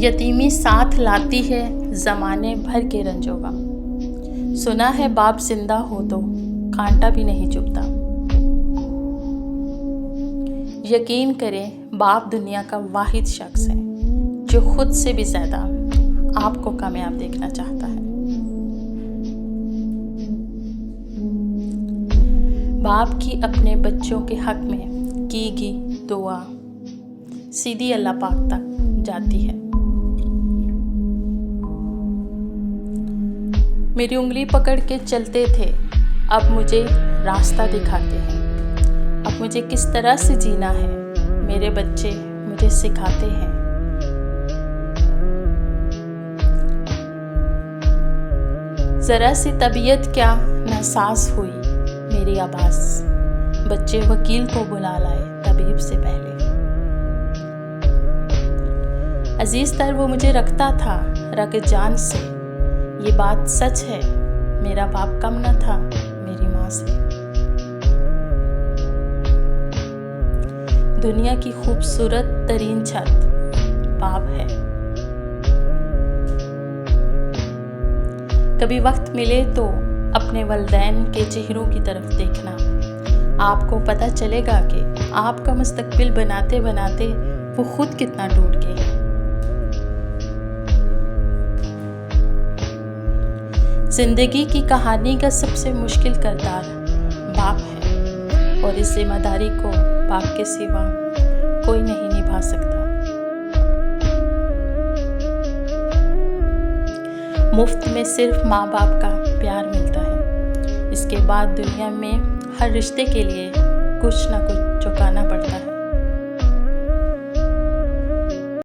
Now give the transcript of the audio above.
यतीमी साथ लाती है ज़माने भर के रंजों का। सुना है बाप जिंदा हो तो कांटा भी नहीं चुभता। यकीन करें, बाप दुनिया का वाहिद शख्स है जो खुद से भी ज़्यादा आपको कामयाब देखना चाहता है। बाप की अपने बच्चों के हक में की गई दुआ सीधी अल्लाह पाक तक जाती है। मेरी उंगली पकड़ के चलते थे, अब मुझे रास्ता दिखाते हैं। अब मुझे किस तरह से जीना है मेरे बच्चे मुझे सिखाते हैं। ज़रा सी तबीयत क्या नासाज हुई मेरी आवाज़, बच्चे वकील को बुला लाए तबीब से पहले। अजीज तर वो मुझे रखता था रग जान से, ये बात सच है मेरा बाप कम न था मेरी माँ से। दुनिया की खूबसूरत तरीन छत बाप है। कभी वक्त मिले तो अपने वलदैन के चेहरों की तरफ देखना, आपको पता चलेगा कि आपका मुस्तकबिल बनाते बनाते वो खुद कितना टूट गए हैं। जिंदगी की कहानी का सबसे मुश्किल किरदार बाप है और इस जिम्मेदारी को बाप के सिवा कोई नहीं निभा सकता। मुफ्त में सिर्फ माँ बाप का प्यार मिलता है, इसके बाद दुनिया में हर रिश्ते के लिए कुछ ना कुछ चुकाना पड़ता है।